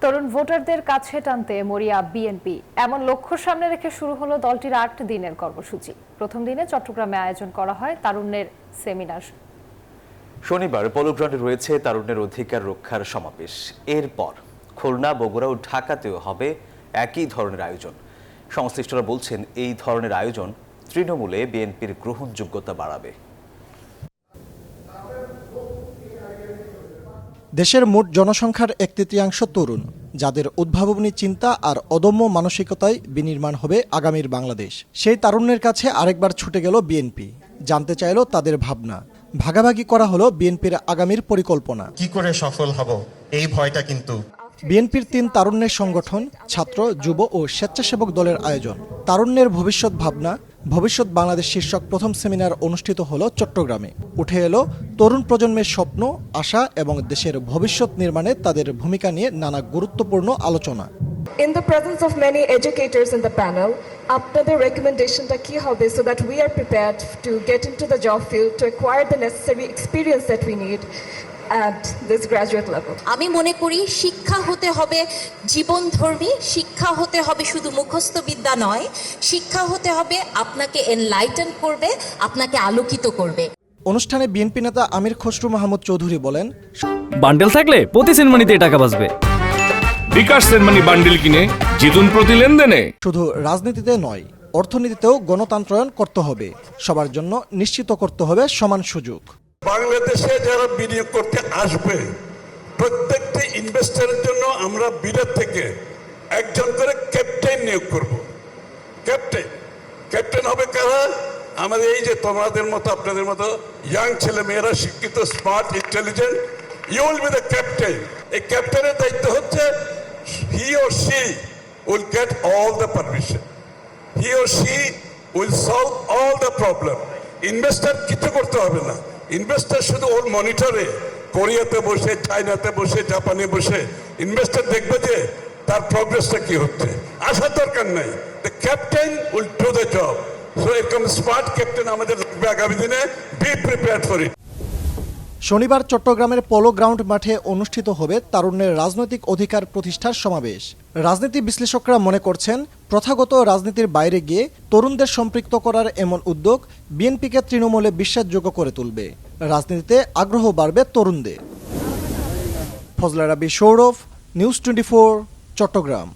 তরুণ ভোটারদের কাছে টানতে মরিয়া বিএনপি। এমন লক্ষ্য সামনে রেখে শুরু হলো দলটির 8 দিনের কর্মসূচি। প্রথম দিনে চট্টগ্রামে আয়োজন করা হয় তারুণ্যের সেমিনার। শনিবার পলো গ্রাউন্ডে রয়েছে তারুণ্যের অধিকার রক্ষার সমাবেশ। এরপর খুলনা, বগুড়া ও ঢাকাতেও হবে একই ধরনের আয়োজন। সংশ্লিষ্টরা বলছেন, এই ধরনের আয়োজন তৃণমূলে বিএনপির গ্রহণযোগ্যতা বাড়াবে। দেশের মোট জনসংখ্যার 1/3 তরুণ, যাদের উদ্ভাবনী চিন্তা আর অদম্য মানসিকতায় বিনির্মাণ হবে আগামীর বাংলাদেশ। সেই তারুণ্যের কাছে আরেকবার ছুটে গেল বিএনপি। জানতে চাইল তাদের ভাবনা। ভাগাভাগি করা হলো বিএনপির আগামীর পরিকল্পনা। কি করে সফল হব এই ভয়টা কিন্তু। বিএনপির 3 তারুণ্যের সংগঠন, ছাত্র, যুব ও স্বেচ্ছাসেবক দলের আয়োজন। তারুণ্যের ভবিষ্যৎ ভাবনা, ভবিষ্যৎ বাংলাদেশ শীর্ষক প্রথম সেমিনার অনুষ্ঠিত হলো চট্টগ্রামে। উঠে এলো তরুণ প্রজন্মের স্বপ্ন, আশা এবং দেশের ভবিষ্যৎ নির্মাণে তাদের ভূমিকা নিয়ে নানা গুরুত্বপূর্ণ আলোচনা। In the presence of many educators in the panel, আপনাদের রেকমেন্ডেশনটা কি হবে so that we are prepared to get into the job field to acquire the necessary experience that we need at this graduate level? আমি মনে করি শিক্ষা হতে হবে জীবনধর্মী, শিক্ষা হতে হবে শুধু মুখস্থ বিদ্যা নয়, শিক্ষা হতে হবে আপনাকে এনলাইটেন করবে, আপনাকে আলোকিত করবে। অনুষ্ঠানে বিএনপি নেতা আমির খসরু মাহমুদ চৌধুরী বলেন, বান্ডেল থাকলে প্রতি সেনমানিতে টাকা বাঁচবে। বিকাশ সেনমানি বান্ডেল কিনে জিতুন প্রতি লেনদেনে। শুধু রাজনীতিতে নয়, অর্থনীতিতেও গণতন্ত্রায়ন করতে হবে। সবার জন্য নিশ্চিত করতে হবে সমান সুযোগ। বাংলাদেশে যারা বিনিয়োগ করতে আসবে, প্রত্যেকটি ইনভেস্টরের জন্য আমরা বিদেশ থেকে একজন করে ক্যাপ্টেন নিয়োগ করব। ক্যাপ্টেন হবে কারা? আমাদের এই যে তোমাদের মতো, আপনাদের মতো ইয়াং ছেলে মেয়েরা, শিক্ষিত, smart, intelligent. You will be the captain. এই ক্যাপ্টেনের দায়িত্ব হচ্ছে he or she will get all the permission. He or she will solve all the problem. Investor কিছু করতে হবে না। ইনভেস্টর শুধু ওর মনিটরে কোরিয়াতে বসে, চায়নাতে বসে, জাপানে বসে ইনভেস্টর দেখবে যে তার প্রগ্রেসটা কি হচ্ছে। আসার দরকার নাই। The captain will do the job. So এরকম স্মার্ট ক্যাপ্টেন আমাদের আগামী দিনে। Be prepared for it. শনিবার চট্টগ্রামের পলো গ্রাউন্ড মাঠে অনুষ্ঠিত হবে তারুণ্যের রাজনৈতিক অধিকার প্রতিষ্ঠার সমাবেশ। রাজনীতি বিশ্লেষকরা মনে করছেন, প্রথাগত রাজনীতির বাইরে গিয়ে তরুণদের সম্পৃক্ত করার এমন উদ্যোগ বিএনপিকে তৃণমূলে বিশ্বাসযোগ্য করে তুলবে। রাজনীতিতে আগ্রহ বাড়বে তরুণদের। ফজলা রাব্বী সৌরভ, নিউজ 24, চট্টগ্রাম।